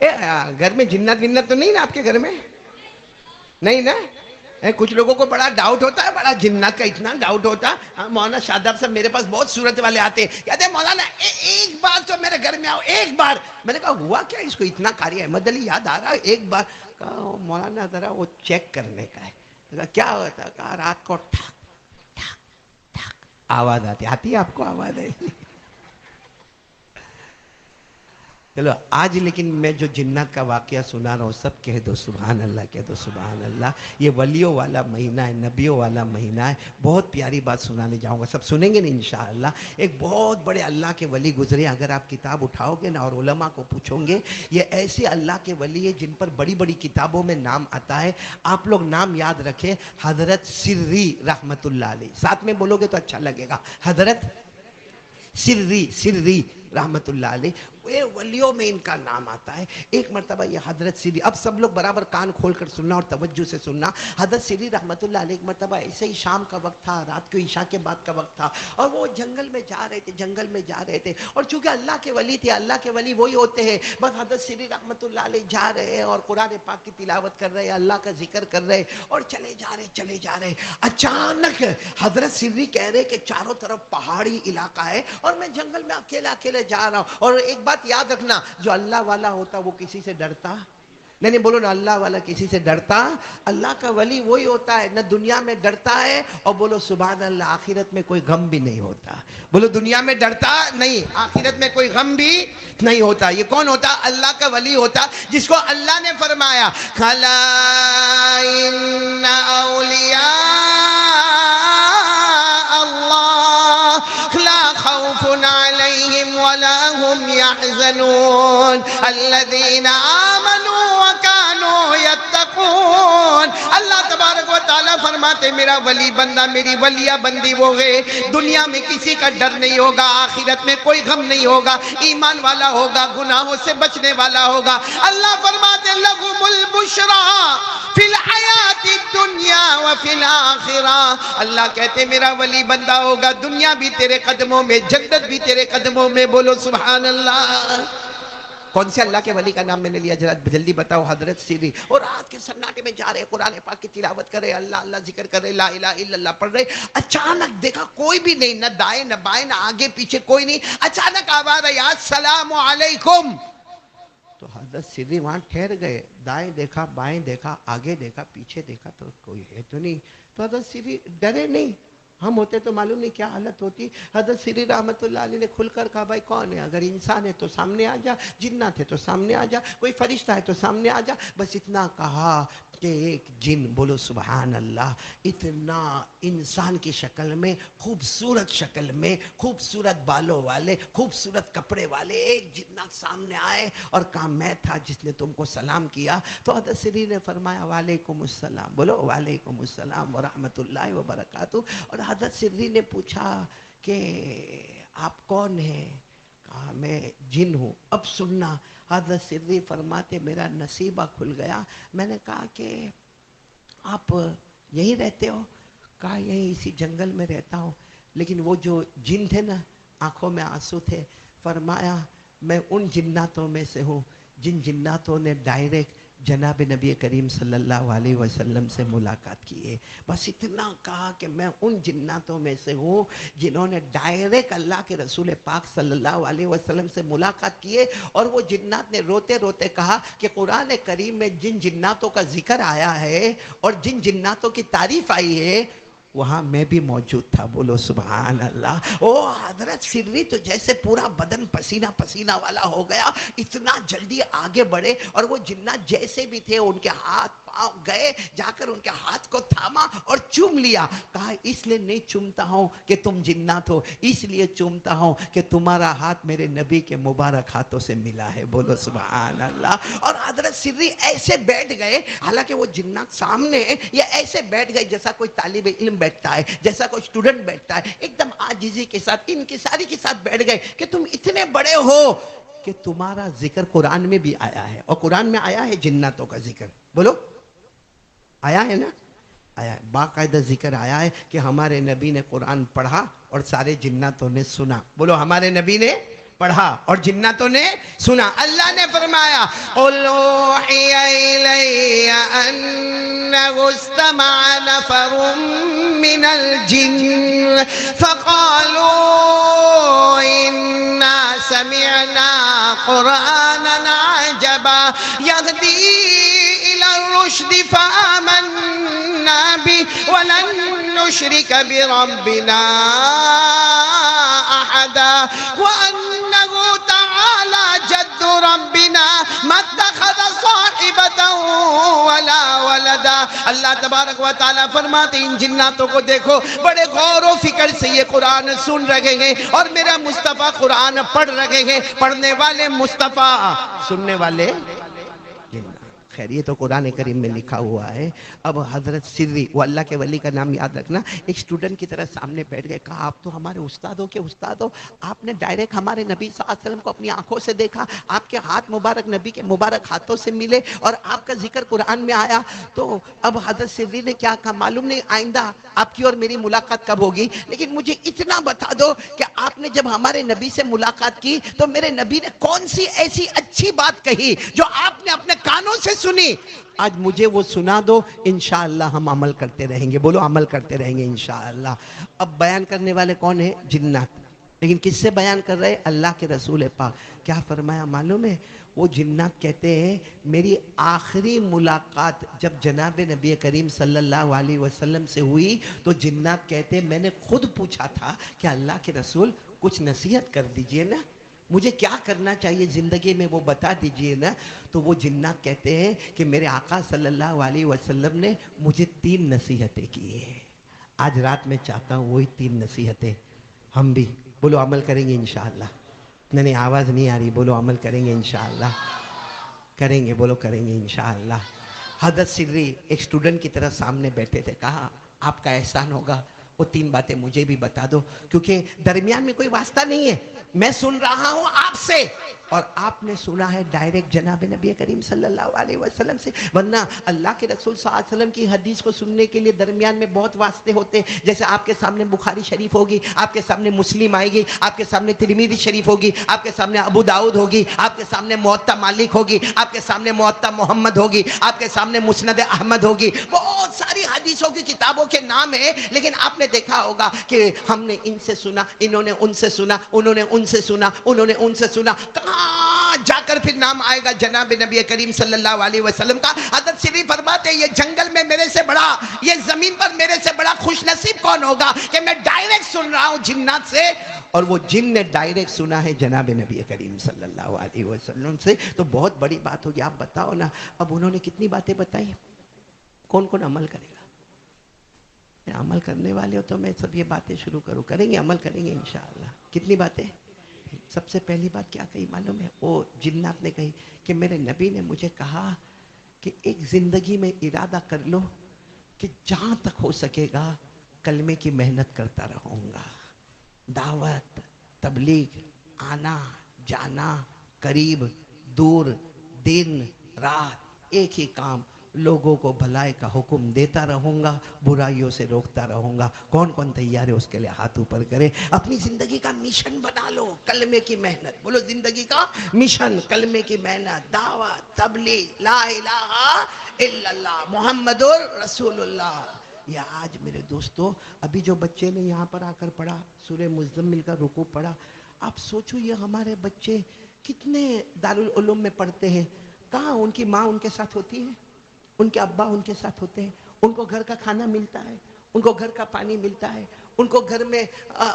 گھر میں جنت ونت تو نہیں نا آپ کے گھر میں؟ نہیں نا؟ کچھ لوگوں کو بڑا ڈاؤٹ ہوتا ہے، بڑا جنات کا اتنا ڈاؤٹ ہوتا ہے۔ مولانا شاداب صاحب میرے پاس بہت صورت والے آتے ہیں، کہتے ہیں مولانا ایک بار تو میرے گھر میں آؤ، ایک بار۔ میں نے کہا ہوا کیا اس کو اتنا قاری احمد علی یاد آ رہا ہے ایک بار؟ کہا مولانا ذرا وہ چیک کرنے کا ہے۔ کہا کیا ہوتا ہے؟ کہا رات کو ٹھک ٹھک ٹھک آواز آتی ہے آپ کو آواز ہے؟ چلو آج لیکن میں جو جنات کا واقعہ سنا رہا ہوں سب کہہ دو سبحان اللہ، کہہ دو سبحان اللہ۔ یہ ولیوں والا مہینہ ہے، نبیوں والا مہینہ ہے۔ بہت پیاری بات سنانے جاؤں گا، سب سنیں گے نا انشاءاللہ۔ ایک بہت بڑے اللہ کے ولی گزرے، اگر آپ کتاب اٹھاؤ گے نا اور علماء کو پوچھو گے، یہ ایسے اللہ کے ولی ہیں جن پر بڑی بڑی کتابوں میں نام آتا ہے۔ آپ لوگ نام یاد رکھیں، حضرت سری رحمت اللہ علیہ، ساتھ میں بولو گے تو اچھا لگے گا، حضرت سری رحمت اللہ علیہ، ولیوں میں ان کا نام آتا ہے۔ ایک مرتبہ یہ حضرت سری، اب سب لوگ برابر کان کھول کر سننا اور توجہ سے سننا۔ حضرت سری رحمت اللہ علیہ ایک مرتبہ ایسے ہی شام کا وقت تھا، رات کو عشاء کے بعد کا وقت تھا، اور وہ جنگل میں جا رہے تھے، اور چونکہ اللہ کے ولی تھے، اللہ کے ولی وہی ہوتے ہیں، بس حضرت سری رحمت اللہ علیہ جا رہے ہیں اور قرآن پاک کی تلاوت کر رہے ہیں، اللہ کا ذکر کر رہے ہیں، اور چلے جا رہے۔ اچانک حضرت سری کہہ رہے کہ چاروں طرف پہاڑی علاقہ ہے اور میں جنگل میں اکیلے جا رہا ہوں۔ اور ایک بات یاد رکھنا، جو اللہ والا ہوتا وہ کسی سے ڈرتا نہیں، بولو نا اللہ والا کسی سے ڈرتا؟ اللہ کا ولی وہی ہوتا ہے، نہ دنیا میں ڈرتا ہے، اور بولو سبحان اللہ، آخرت میں کوئی غم بھی نہیں ہوتا۔ بولو دنیا میں ڈرتا نہیں، آخرت میں کوئی غم بھی نہیں ہوتا۔ یہ کون ہوتا؟ اللہ کا ولی ہوتا، جس کو اللہ نے فرمایا کھلا ان اولیاء اللہ لا خوف علیہم ولا هم يحزنون الذين آمنوا وكانوا يتقون۔ اللہ تبارک و تعالیٰ فرماتے میرا ولی بندہ، میری ولیہ بندی وہ ہے، دنیا میں کسی کا ڈر نہیں ہوگا، آخرت میں کوئی غم نہیں ہوگا، ایمان والا ہوگا، گناہوں سے بچنے والا ہوگا۔ اللہ فرماتے لہم البشریٰ فی الحیات الدنیا وفی الآخرہ۔ اللہ کہتے میرا ولی بندہ ہوگا، دنیا بھی تیرے قدموں میں، جنت بھی تیرے قدموں میں، بولو سبحان اللہ۔ کون سے اللہ کے ولی کا نام میں نے لیا؟ جلدی بتاؤ۔ حضرت سری۔ اور رات کے سناٹے میں جا رہے، قرآن پاک کی تلاوت کر رہے، اللہ اللہ ذکر کر رہے، لا الہ الا اللہ پڑھ رہے۔ اچانک دیکھا کوئی بھی نہیں، نہ دائیں نہ بائیں، نہ آگے پیچھے کوئی نہیں۔ اچانک آواز آئی السلام علیکم۔ تو حضرت سری وہاں ٹھہر گئے، دائیں دیکھا، بائیں دیکھا، آگے دیکھا، پیچھے دیکھا، تو کوئی ہے تو نہیں۔ تو حضرت سری ڈرے نہیں، ہم ہوتے تو معلوم نہیں کیا حالت ہوتی۔ حضرت سری رحمت اللہ علیہ نے کھل کر کہا بھائی کون ہے؟ اگر انسان ہے تو سامنے آ جا، جنات ہے تو سامنے آ جا، کوئی فرشتہ ہے تو سامنے آ جا۔ بس اتنا کہا کہ ایک جن، بولو سبحان اللہ، اتنا انسان کی شکل میں، خوبصورت شکل میں، خوبصورت بالوں والے، خوبصورت کپڑے والے ایک جنات سامنے آئے اور کہا میں تھا جس نے تم کو سلام کیا۔ تو حضرت سری نے فرمایا وعلیکم السلام، بولو وعلیکم السلام ورحمت اللہ وبرکاتہ۔ اور حضرت سری نے پوچھا کہ آپ کون ہیں؟ کہا میں جن ہوں۔ اب سننا، حضرت سری فرماتے میرا نصیبہ کھل گیا۔ میں نے کہا کہ آپ یہیں رہتے ہو؟ کہا یہیں اسی جنگل میں رہتا ہوں۔ لیکن وہ جو جن تھے نا، آنکھوں میں آنسو تھے، فرمایا میں ان جناتوں میں سے ہوں جن جناتوں نے ڈائریکٹ جناب نبی کریم صلی اللہ علیہ وسلم سے ملاقات کی ہے۔ بس اتنا کہا کہ میں ان جناتوں میں سے ہوں جنہوں نے ڈائریکٹ اللہ کے رسول پاک صلی اللہ علیہ وسلم سے ملاقات کی ہے۔ اور وہ جنات نے روتے روتے کہا کہ قرآن کریم میں جن جناتوں کا ذکر آیا ہے اور جن جناتوں کی تعریف آئی ہے وہاں میں بھی موجود تھا، بولو سبحان اللہ۔ او حضرت سری تو جیسے پورا بدن پسینہ پسینہ والا ہو گیا، اتنا جلدی آگے بڑھے، اور وہ جنات جیسے بھی تھے ان کے ہاتھ پاؤں گئے، جا کر ان کے ہاتھ کو تھاما اور چوم لیا۔ کہا اس لیے نہیں چومتا ہوں کہ تم جنات ہو، اس لیے چومتا ہوں کہ تمہارا ہاتھ میرے نبی کے مبارک ہاتھوں سے ملا ہے، بولو سبحان اللہ۔ اور حضرت سری ایسے بیٹھ گئے، حالانکہ وہ جنات سامنے، یہ ایسے بیٹھ گئے جیسا کوئی طالب علم بیٹھتا ہے، جیسا کوئی اسٹوڈنٹ بیٹھتا ہے، ایک دم عاجزی کے ساتھ انکساری کے ساتھ بیٹھ گئے کہ تم اتنے بڑے ہو کہ تمہارا ذکر قرآن میں بھی آیا ہے، اور قرآن میں آیا ہے جناتوں کا ذکر، بولو آیا ہے نا؟ آیا ہے، باقاعدہ ذکر آیا ہے کہ ہمارے نبی نے قرآن پڑھا اور سارے جناتوں نے سنا، بولو ہمارے نبی نے پڑھا اور جناتوں نے سنا. اللہ نے فرمایا قُلْ أُوحِيَ إِلَيَّ أَنَّهُ اسْتَمَعَ نَفَرٌ مِّنَ الْجِنِّ فَقَالُوا إِنَّا سَمِعْنَا قُرْآنًا عَجَبًا يَهْدِي إِلَى الرُّشْدِ فَآمَنَّا بِهِ وَلَن نُّشْرِكَ بِرَبِّنَا أَحَدًا وَأَنَّهُ تَعَالَى جَدُّ رَبِّنَا مَا اتَّخَذَ صَاحِبَةً وَلَا وَلَدًا. اللہ تبارک و تعالیٰ فرماتے ان جناتوں کو دیکھو بڑے غور و فکر سے یہ قرآن سن رہے ہیں اور میرا مصطفیٰ قرآن پڑھ رہے ہیں. پڑھنے والے مصطفیٰ، سننے والے جنات. خیر یہ تو قرآن کریم میں لکھا ہوا ہے. اب حضرت سری، وہ اللہ کے ولی کا نام یاد رکھنا، ایک اسٹوڈنٹ کی طرح سامنے بیٹھ گئے. کہا آپ تو ہمارے استادوں کے استاد ہو، آپ نے ڈائریکٹ ہمارے نبی صلی اللہ علیہ وسلم کو اپنی آنکھوں سے دیکھا، آپ کے ہاتھ مبارک نبی کے مبارک ہاتھوں سے ملے اور آپ کا ذکر قرآن میں آیا. تو اب حضرت سری نے کیا کہا معلوم نہیں آئندہ آپ کی اور میری ملاقات کب ہوگی، لیکن مجھے اتنا بتا دو کہ آپ نے جب ہمارے نبی سے ملاقات کی تو میرے نبی نے کون سی ایسی اچھی بات کہی جو آپ نے اپنے کانوں سے سنی. آج مجھے وہ سنا دو، انشاءاللہ ہم عمل کرتے رہیں گے. بولو عمل کرتے رہیں گے انشاءاللہ. اب بیان کرنے والے کون ہیں؟ جنات. لیکن کس سے بیان کر رہے؟ اللہ کے رسول پاک. کیا فرمایا معلوم ہے؟ وہ جنات کہتے ہیں میری آخری ملاقات جب جناب نبی کریم صلی اللہ علیہ وسلم سے ہوئی تو جنات کہتے ہیں میں نے خود پوچھا تھا کہ اللہ کے رسول کچھ نصیحت کر دیجئے نا، مجھے کیا کرنا چاہیے زندگی میں وہ بتا دیجئے نا. تو وہ جنات کہتے ہیں کہ میرے آقا صلی اللہ علیہ وسلم نے مجھے 3 نصیحتیں کی ہیں. آج رات میں چاہتا ہوں وہی 3 نصیحتیں ہم بھی بولو عمل کریں گے انشاءاللہ. نہیں آواز نہیں آ رہی، بولو عمل کریں گے انشاءاللہ. کریں گے، بولو کریں گے انشاءاللہ. حضرت سری ایک اسٹوڈنٹ کی طرح سامنے بیٹھے تھے. کہا آپ کا احسان ہوگا وہ 3 باتیں مجھے بھی بتا دو، کیونکہ درمیان میں کوئی واسطہ نہیں ہے. میں سن رہا ہوں آپ سے اور آپ نے سنا ہے ڈائریکٹ جناب نبی کریم صلی اللہ علیہ وسلم سے. ورنہ اللہ کے رسول صلی اللہ علیہ وسلم کی حدیث کو سننے کے لیے درمیان میں بہت واسطے ہوتے ہیں. جیسے آپ کے سامنے بخاری شریف ہوگی، آپ کے سامنے مسلم آئے گی، آپ کے سامنے ترمذی شریف ہوگی، آپ کے سامنے ابو داؤد ہوگی، آپ کے سامنے موطا مالک ہوگی، آپ کے سامنے موطا محمد ہوگی، آپ کے سامنے مسند احمد ہوگی. بہت ساری حدیثوں کی کتابوں کے نام ہیں. لیکن آپ نے دیکھا ہوگا کہ ہم نے ان سے سنا، انہوں نے ان سے سنا، انہوں نے ان سے سنا، انہوں نے ان سے سنا. کہاں جا کر پھر نام آئے گا جناب نبی کریم صلی اللہ علیہ وسلم کا. حضرت سری فرماتے ہیں یہ جنگل میں میرے سے بڑا، یہ زمین پر میرے سے بڑا خوش نصیب کون ہوگا کہ میں ڈائریکٹ سن رہا ہوں جنات سے، اور وہ جن نے ڈائریکٹ سنا ہے جناب نبی کریم صلی اللہ علیہ وسلم سے. تو بہت بڑی بات ہوگی. آپ بتاؤ نا اب انہوں نے کتنی باتیں بتائی، کون کون عمل کرے گا؟ عمل کرنے والے ہو تو میں سب یہ باتیں شروع کروں. کریں گے، عمل کریں گے انشاءاللہ. کتنی باتیں؟ سب سے پہلی بات کیا کہی معلوم ہے؟ وہ جنات نے کہی کہ میرے نبی نے مجھے کہا کہ ایک زندگی میں ارادہ کر لو کہ جہاں تک ہو سکے گا کلمے کی محنت کرتا رہوں گا. دعوت، تبلیغ، آنا جانا، قریب دور، دن رات، ایک ہی کام، لوگوں کو بھلائی کا حکم دیتا رہوں گا، برائیوں سے روکتا رہوں گا. کون کون تیار ہے اس کے لیے ہاتھ اوپر کرے. اپنی زندگی کا مشن بنا لو کلمے کی محنت. بولو زندگی کا مشن کلمے کی محنت، دعوت، تبلیغ، لا الہ الا اللہ محمد رسول اللہ. یا آج میرے دوستو ابھی جو بچے نے یہاں پر آ کر پڑھا سورہ مزمل کا رکوع پڑھا، آپ سوچو یہ ہمارے بچے کتنے دارالعلوم میں پڑھتے ہیں. کہاں ان کی ماں ان کے ساتھ ہوتی ہے، ان کے ابا ان کے ساتھ ہوتے ہیں، ان کو گھر کا کھانا ملتا ہے، ان کو گھر کا پانی ملتا ہے، ان کو گھر میں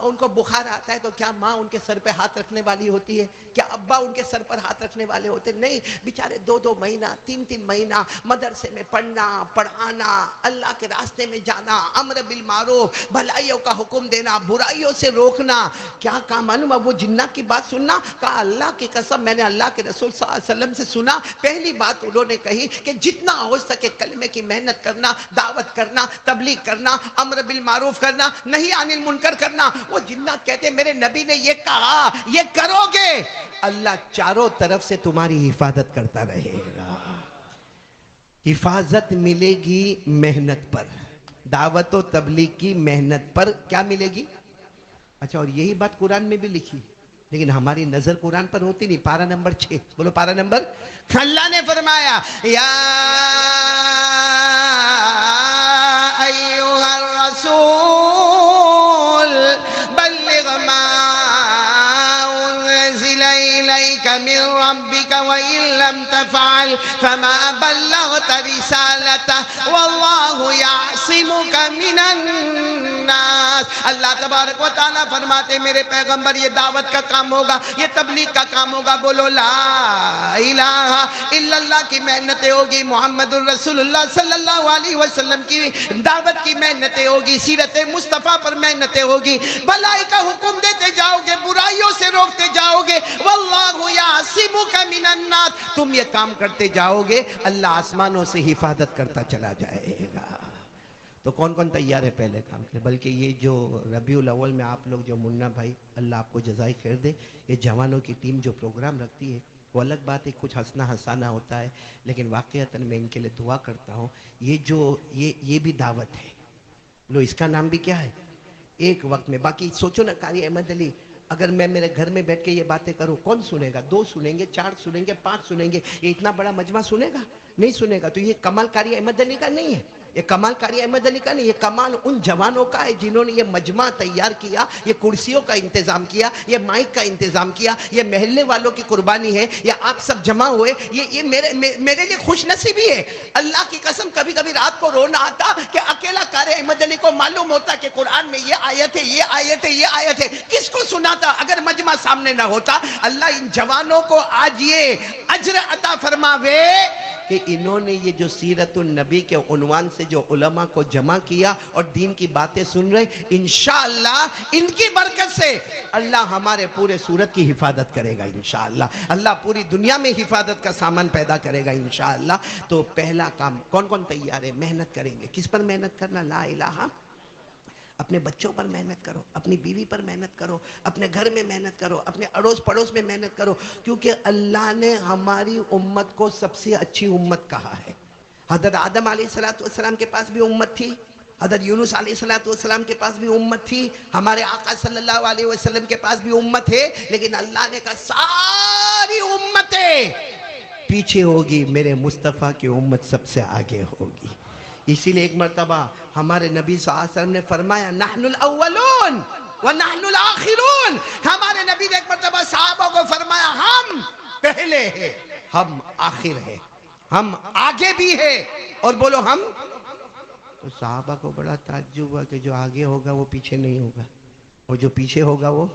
ان کو بخار آتا ہے تو کیا ماں ان کے سر پہ ہاتھ رکھنے والی ہوتی ہے؟ کیا ابا ان کے سر پر ہاتھ رکھنے والے ہوتے؟ نہیں. بیچارے 2 مہینہ 3 مہینہ مدرسے میں پڑھنا پڑھانا، اللہ کے راستے میں جانا، امر بالمعروف، بھلائیوں کا حکم دینا، برائیوں سے روکنا. کیا کہا معلوم؟ اب وہ جنات کی بات سننا. کہا اللہ کی قسم میں نے اللہ کے رسول صلی اللہ علیہ وسلم سے سنا. پہلی بات انہوں نے کہی کہ جتنا ہو سکے کلمے کی محنت کرنا، دعوت کرنا، تبلیغ کرنا، امر بالمعروف کرنا، نہیں عن المنکر کرنا. وہ جنات کہتے ہیں میرے نبی نے یہ کہا، یہ کرو گے اللہ چاروں طرف سے تمہاری حفاظت کرتا رہے گا. حفاظت ملے گی محنت پر، دعوت و تبلیغ کی محنت پر. کیا ملے گی؟ اچھا، اور یہی بات قرآن میں بھی لکھی. لیکن ہماری نظر قرآن پر ہوتی نہیں. پارہ نمبر 6, بولو پارہ نمبر. اللہ نے فرمایا یا ایھا الرسول بلغ ما انزل الیک من ربک وان لم تفعل فما بلغت رسالته واللہ یعصمک من الناس. اللہ تبارک و تعالیٰ فرماتے میرے پیغمبر یہ دعوت کا کام ہوگا, یہ تبلیغ کا کام ہوگا. بولو لا الہ الا اللہ کی محنتیں ہوگی, محمد الرسول اللہ صلی اللہ علیہ وسلم کی دعوت کی محنتیں ہوگی, سیرت مصطفیٰ پر محنتیں ہوگی, بھلائی کا حکم دیتے جاؤ گے, برائیوں سے روکتے جاؤ گے. واللہ یعصمک من الناس, تم یہ کام کرتے جاؤ گے اللہ آسمانوں سے حفاظت کرتا چلا جائے گا. تو کون کون تیار ہے پہلے کام کے لیے؟ بلکہ یہ جو ربیع الاول میں آپ لوگ جو منا بھائی, اللہ آپ کو جزائے خیر دے, یہ جوانوں کی ٹیم جو پروگرام رکھتی ہے وہ الگ بات ہے, کچھ ہنسنا ہنسانا ہوتا ہے, لیکن واقعتاً میں ان کے لیے دعا کرتا ہوں. یہ بھی دعوت ہے. لو اس کا نام بھی کیا ہے؟ ایک وقت میں. باقی سوچو نا قاری احمد علی, اگر میں میرے گھر میں بیٹھ کے یہ باتیں کروں کون سنے گا؟ 2 سنیں گے, 4 سنیں گے, 5 سنیں گے. یہ اتنا بڑا مجمع سنے گا؟ نہیں سنے گا. تو یہ کمال قاری احمد علی کا نہیں ہے, یہ کمال قاری احمد علی کا نہیں, یہ کمال ان جوانوں کا ہے جنہوں نے یہ مجمع تیار کیا, یہ کرسیوں کا انتظام کیا, یہ مائک کا انتظام کیا, یہ محلے والوں کی قربانی ہے, یہ آپ سب جمع ہوئے. یہ میرے لیے خوش نصیبی ہے. اللہ کی قسم کبھی کبھی رات کو رونا آتا کہ اکیلا قاری احمد علی کو معلوم ہوتا کہ قرآن میں یہ آیت ہے, یہ آیت ہے, یہ آیت ہے. کس کو سناتا اگر مجمع سامنے نہ ہوتا؟ اللہ ان جوانوں کو آج یہ اجر عطا فرماوے کہ انہوں نے یہ جو سیرت النبی کے عنوان سے جو علماء کو جمع کیا اور دین کی باتیں سن رہے, انشاءاللہ ان کی برکت سے اللہ ہمارے پورے سورت کی حفاظت کرے گا انشاءاللہ. اللہ پوری دنیا میں حفاظت کا سامان پیدا کرے گا انشاءاللہ. تو پہلا کام کون کون تیار ہے؟ محنت کریں گے. کس پر محنت کرنا؟ لا الہ. اپنے بچوں پر محنت کرو, اپنی بیوی پر محنت کرو, اپنے گھر میں محنت کرو, اپنے اڑوس پڑوس میں محنت کرو, کیونکہ اللہ نے ہماری امت کو سب سے اچھی امت کہا ہے. حضرت آدم علیہ السلام کے پاس بھی امت تھی, حضرت یونس علیہ السلام کے پاس بھی امت تھی, ہمارے آقا صلی اللہ علیہ وسلم کے پاس بھی امت ہے, لیکن اللہ نے کہا ساری امتیں پیچھے ہوگی, میرے مصطفیٰ کی امت سب سے آگے ہوگی. اسی لیے ایک مرتبہ ہمارے نبی صلی اللہ علیہ وسلم نے فرمایا نحن الاولون ونحن الاخرون. ہمارے نبی نے ایک مرتبہ صحابہ کو فرمایا ہم پہلے ہیں, ہم آخر ہیں, ہم آگے بھی ہیں, اور بولو ہم. تو صحابہ کو بڑا تعجب ہوا کہ جو آگے ہوگا وہ پیچھے نہیں ہوگا, اور جو پیچھے ہوگا وہ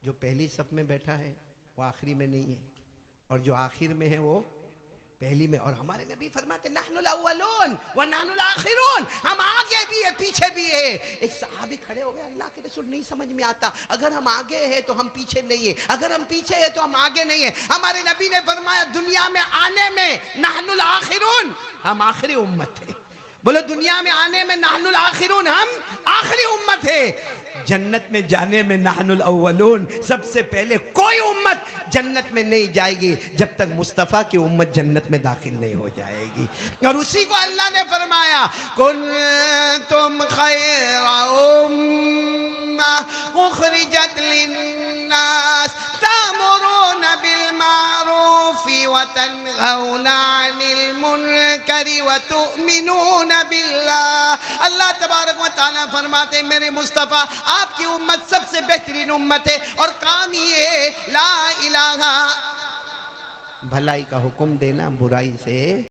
جو پہلی صف میں بیٹھا ہے وہ آخری میں نہیں ہے, اور جو آخر میں ہے وہ پہلی میں. اور ہمارے نبی فرماتے نحن الاولون ونحن الاخرون, ہم آگے بھی ہے پیچھے بھی ہے. ایک صحابی کھڑے ہو گئے, اللہ کے رسول نہیں سمجھ میں آتا, اگر ہم آگے ہیں تو ہم پیچھے نہیں ہیں, اگر ہم پیچھے ہیں تو ہم آگے نہیں ہیں. ہمارے نبی نے فرمایا دنیا میں آنے میں نحن الاخرون, ہم آخری امت ہیں. بولو دنیا میں آنے میں نحن الاخرون, ہم آخری امت ہے. جنت میں جانے میں نحن الاولون, سب سے پہلے کوئی امت جنت میں نہیں جائے گی جب تک مصطفیٰ کی امت جنت میں داخل نہیں ہو جائے گی. اور اسی کو اللہ نے فرمایا کنتم خیر امہ اخرجت للناس تأمرون بالمعروف وتنہون عن المنکر وتؤمنون باللہ. اللہ تبارک و تعالیٰ فرماتے میرے مصطفیٰ آپ کی امت سب سے بہترین امت ہے, اور کام یہ لا الہ, بھلائی کا حکم دینا, برائی سے